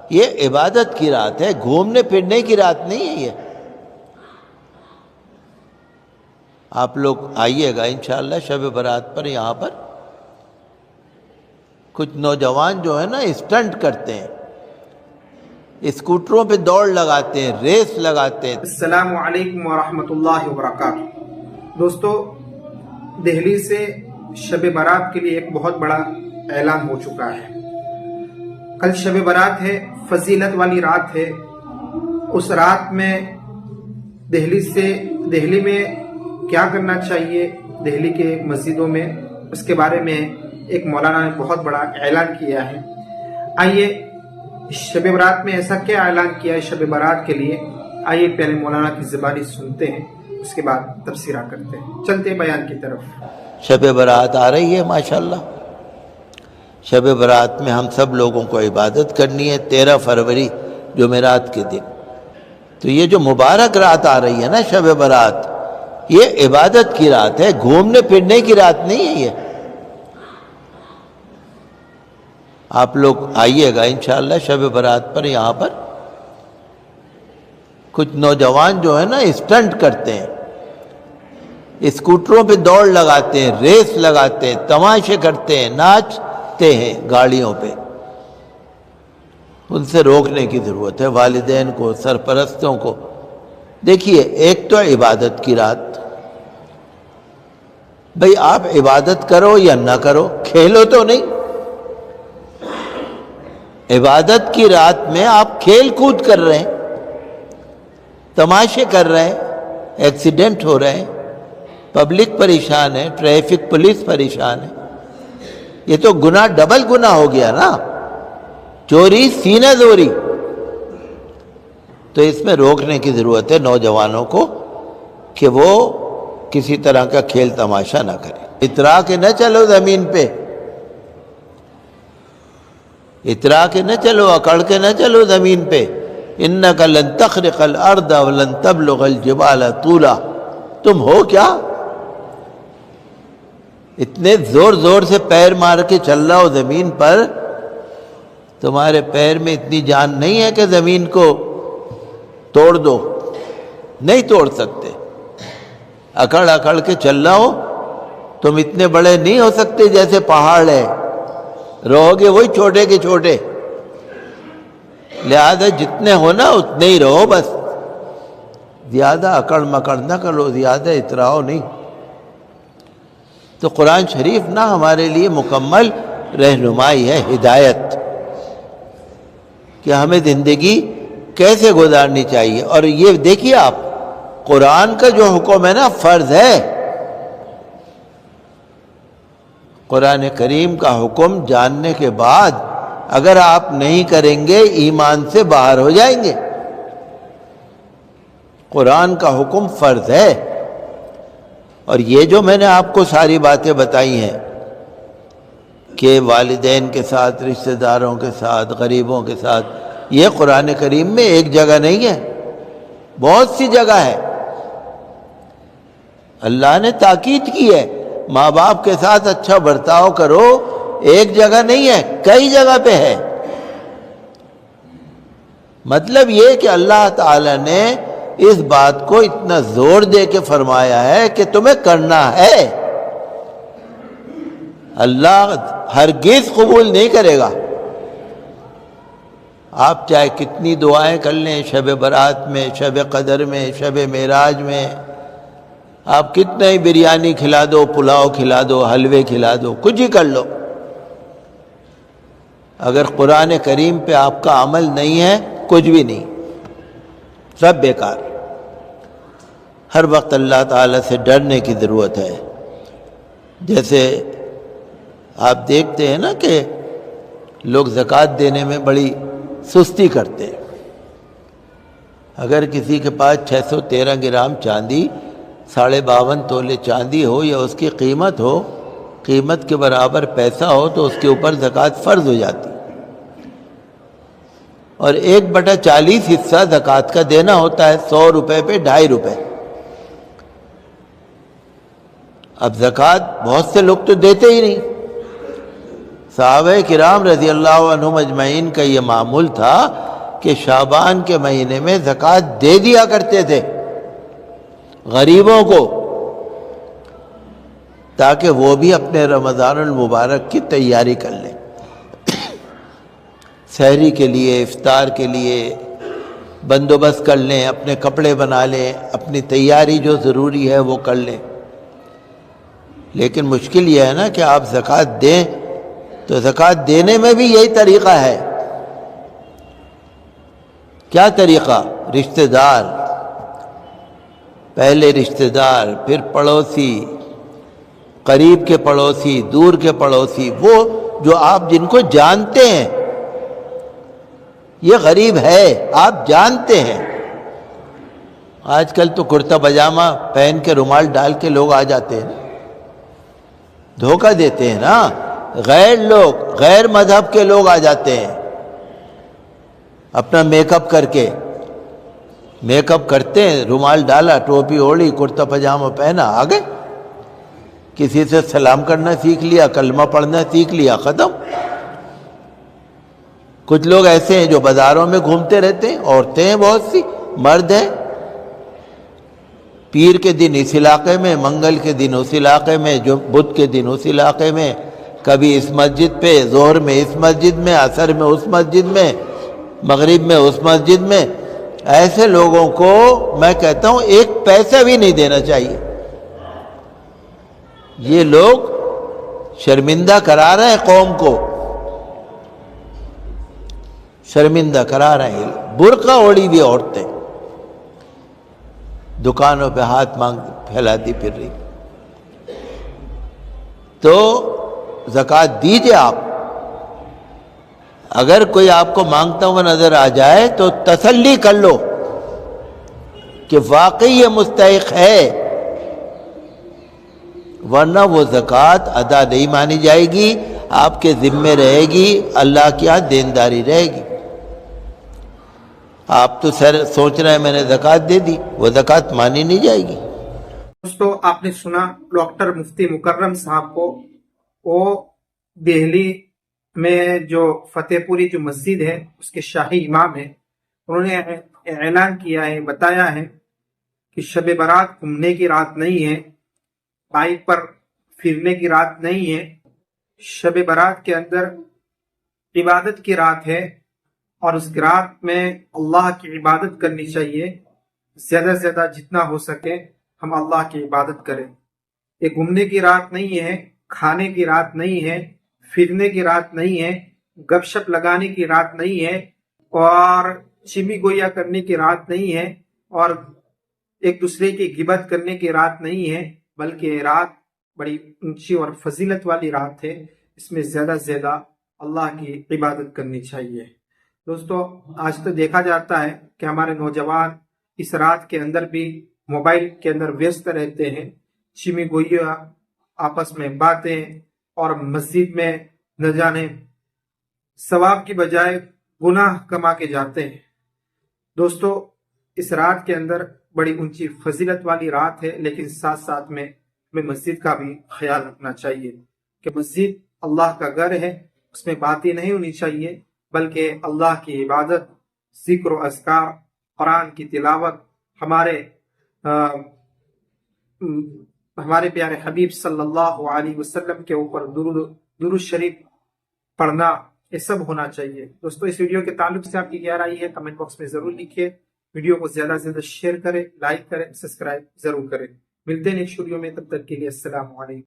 یہ عبادت کی رات ہے، گھومنے پھرنے کی رات نہیں ہے۔ یہ آپ لوگ آئیے گا انشاءاللہ شب برات پر۔ یہاں پر کچھ نوجوان جو ہے نا اسٹنٹ کرتے ہیں، اسکوٹروں پہ دوڑ لگاتے ہیں، ریس لگاتے ہیں۔ السلام علیکم ورحمۃ اللہ وبرکاتہ۔ دوستو، دہلی سے شب برات کے لیے ایک بہت بڑا اعلان ہو چکا ہے۔ کل شب برات ہے، فضیلت والی رات ہے۔ اس رات میں دہلی میں کیا کرنا چاہیے، دہلی کے مسجدوں میں، اس کے بارے میں ایک مولانا نے بہت بڑا اعلان کیا ہے۔ آئیے شب برات میں ایسا کیا اعلان کیا ہے شب برات کے لیے، آئیے پہلے مولانا کی زبانی سنتے ہیں، اس کے بعد تبصرہ کرتے ہیں۔ چلتے ہیں بیان کی طرف۔ شب برات آ رہی ہے ماشاءاللہ۔ شب برات میں ہم سب لوگوں کو عبادت کرنی ہے، 13 فروری جمعرات کے دن۔ تو یہ جو مبارک رات آ رہی ہے نا شب برات، یہ عبادت کی رات ہے، گھومنے پھرنے کی رات نہیں ہے۔ یہ آپ لوگ آئیے گا انشاءاللہ شب برات پر۔ یہاں پر کچھ نوجوان جو ہے نا اسٹنٹ کرتے ہیں، اسکوٹروں پہ دوڑ لگاتے ہیں، ریس لگاتے ہیں، تماشے کرتے ہیں، ناچتے ہیں گاڑیوں پہ۔ ان سے روکنے کی ضرورت ہے، والدین کو، سرپرستوں کو۔ دیکھیے، ایک تو عبادت کی رات، بھئی آپ عبادت کرو یا نہ کرو، کھیلو تو نہیں۔ عبادت کی رات میں آپ کھیل کود کر رہے ہیں، تماشے کر رہے ہیں، ایکسیڈنٹ ہو رہے ہیں، پبلک پریشان ہے، ٹریفک پولیس پریشان ہے۔ یہ تو گناہ ڈبل گناہ ہو گیا نا، چوری سینہ زوری۔ تو اس میں روکنے کی ضرورت ہے نوجوانوں کو کہ وہ کسی طرح کا کھیل تماشا نہ کرے۔ اترا کے نہ چلو زمین پہ، اترا کے نہ چلو، اکڑ کے نہ چلو زمین پہ۔ انک لن تخرق الارض ولن تبلغ الجبال طولا۔ تم ہو کیا؟ اتنے زور زور سے پیر مار کے چل رہا ہو زمین پر، تمہارے پیر میں اتنی جان نہیں ہے کہ زمین کو توڑ دو، نہیں توڑ سکتے۔ اکڑ اکڑ کے چل رہا ہو، تم اتنے بڑے نہیں ہو سکتے جیسے پہاڑ ہے، رہو گے وہی چھوٹے کے چھوٹے۔ لہذا جتنے ہونا اتنے ہی رہو، بس زیادہ اکڑ مکڑ نہ کرو، زیادہ اتراؤ نہیں۔ تو قرآن شریف نا ہمارے لیے مکمل رہنمائی ہے، ہدایت کہ ہمیں زندگی کیسے گزارنی چاہیے۔ اور یہ دیکھیے آپ، قرآن کا جو حکم ہے نا فرض ہے۔ قرآن کریم کا حکم جاننے کے بعد اگر آپ نہیں کریں گے ایمان سے باہر ہو جائیں گے۔ قرآن کا حکم فرض ہے۔ اور یہ جو میں نے آپ کو ساری باتیں بتائی ہیں کہ والدین کے ساتھ، رشتہ داروں کے ساتھ، غریبوں کے ساتھ، یہ قرآن کریم میں ایک جگہ نہیں ہے، بہت سی جگہ ہے۔ اللہ نے تاکید کی ہے، ماں باپ کے ساتھ اچھا برتاؤ کرو، ایک جگہ نہیں ہے، کئی جگہ پہ ہے۔ مطلب یہ کہ اللہ تعالی نے اس بات کو اتنا زور دے کے فرمایا ہے کہ تمہیں کرنا ہے۔ اللہ ہرگز قبول نہیں کرے گا۔ آپ چاہے کتنی دعائیں کر لیں شب برات میں، شب قدر میں، شب معراج میں، آپ کتنا ہی بریانی کھلا دو، پلاؤ کھلا دو، حلوے کھلا دو، کچھ ہی کر لو، اگر قرآن کریم پہ آپ کا عمل نہیں ہے، کچھ بھی نہیں، سب بیکار۔ ہر وقت اللہ تعالیٰ سے ڈرنے کی ضرورت ہے۔ جیسے آپ دیکھتے ہیں نا کہ لوگ زکوٰۃ دینے میں بڑی سستی کرتے ہیں۔ اگر کسی کے پاس 613 گرام چاندی، 52.5 تولے چاندی ہو یا اس کی قیمت ہو، قیمت کے برابر پیسہ ہو، تو اس کے اوپر زکوٰۃ فرض ہو جاتی، اور 1/40 حصہ زکوٰۃ کا دینا ہوتا ہے، 100 روپے پہ 2.5 روپے۔ اب زکوٰۃ بہت سے لوگ تو دیتے ہی نہیں، صحابہ کرام رضی اللہ عنہم اجمعین کا یہ معمول تھا کہ شعبان کے مہینے میں زکوٰۃ دے دیا کرتے تھے غریبوں کو، تاکہ وہ بھی اپنے رمضان المبارک کی تیاری کر لیں، سحری کے لیے، افطار کے لیے بندوبست کر لیں، اپنے کپڑے بنا لیں، اپنی تیاری جو ضروری ہے وہ کر لیں۔ لیکن مشکل یہ ہے نا کہ آپ زکوٰۃ دیں تو زکوٰۃ دینے میں بھی یہی طریقہ ہے۔ کیا طریقہ؟ رشتہ دار، پہلے رشتہ دار، پھر پڑوسی، قریب کے پڑوسی، دور کے پڑوسی، وہ جو آپ جن کو جانتے ہیں۔ یہ غریب ہے، آپ جانتے ہیں۔ آج کل تو کرتا پاجامہ پہن کے رومال ڈال کے لوگ آ جاتے ہیں، دھوکہ دیتے ہیں نا۔ غیر لوگ، غیر مذہب کے لوگ آ جاتے ہیں اپنا میک اپ کر کے، میک اپ کرتے ہیں، رومال ڈالا، ٹوپی اوڑھی، کرتا پاجامہ پہنا، آ گئے۔ کسی سے سلام کرنا سیکھ لیا، کلمہ پڑھنا سیکھ لیا، ختم۔ کچھ لوگ ایسے ہیں جو بازاروں میں گھومتے رہتے ہیں، عورتیں ہیں بہت سی، مرد ہیں، پیر کے دن اس علاقے میں، منگل کے دن اس علاقے میں، جو بدھ کے دن اس علاقے میں، کبھی اس مسجد پہ، ظہر میں اس مسجد میں، عصر میں اس مسجد میں، مغرب میں اس مسجد میں۔ ایسے لوگوں کو میں کہتا ہوں ایک پیسہ بھی نہیں دینا چاہیے۔ یہ لوگ شرمندہ کرا رہے ہیں قوم کو، شرمندہ کرا رہے ہیں۔ برقع اوڑھی ہوئی عورتیں دکانوں پہ ہاتھ مانگ پھیلاتی پھر رہی۔ تو زکوٰۃ دیجئے آپ۔ اگر کوئی آپ کو مانگتا ہوا نظر آ جائے تو تسلی کر لو کہ واقعی یہ مستحق ہے، ورنہ وہ زکوٰۃ ادا نہیں مانی جائے گی، آپ کے ذمے رہے گی، اللہ کی یہاں دینداری رہے گی۔ آپ تو سوچ رہے ہیں میں نے زکوٰۃ دے دی، وہ زکوٰۃ مانی نہیں جائے گی۔ دوستو آپ نے سنا ڈاکٹر مفتی مکرم صاحب کو، وہ دہلی میں جو فتح پوری جو مسجد ہے اس کے شاہی امام ہیں، انہوں نے اعلان کیا ہے، بتایا ہے کہ شب برات گھومنے کی رات نہیں ہے، بائک پر پھرنے کی رات نہیں ہے، شب برات کے اندر عبادت کی رات ہے، اور اس رات میں اللہ کی عبادت کرنی چاہیے۔ زیادہ سے زیادہ جتنا ہو سکے ہم اللہ کی عبادت کریں۔ یہ گھومنے کی رات نہیں ہے، کھانے کی رات نہیں ہے، پھرنے کی رات نہیں ہے، گپ شپ لگانے کی رات نہیں ہے، اور چمی گویا کرنے کی رات نہیں ہے، اور ایک دوسرے کی غیبت کرنے کی رات نہیں ہے، بلکہ یہ رات بڑی اونچی اور فضیلت والی رات ہے۔ اس میں زیادہ سے زیادہ اللہ کی عبادت کرنی چاہیے۔ دوستو آج تو دیکھا جاتا ہے کہ ہمارے نوجوان اس رات کے اندر بھی موبائل کے اندر ویست رہتے ہیں، چمی گوئیاں، آپس میں باتیں، اور مسجد میں نہ جانے ثواب کی بجائے گناہ کما کے جاتے ہیں۔ دوستو اس رات کے اندر بڑی اونچی فضیلت والی رات ہے، لیکن ساتھ ساتھ میں ہمیں مسجد کا بھی خیال رکھنا چاہیے کہ مسجد اللہ کا گھر ہے، اس میں باتیں نہیں ہونی چاہیے، بلکہ اللہ کی عبادت، ذکر و اذکار، قرآن کی تلاوت، ہمارے پیارے حبیب صلی اللہ علیہ وسلم کے اوپر درود شریف پڑھنا، یہ سب ہونا چاہیے۔ دوستو اس ویڈیو کے تعلق سے آپ کی کیا رائے ہے کمنٹ باکس میں ضرور لکھیے۔ ویڈیو کو زیادہ سے زیادہ شیئر کریں، لائک کریں، سبسکرائب ضرور کریں۔ ملتے ہیں نیکسٹ ویڈیو میں، تب تک کے لیے السلام علیکم۔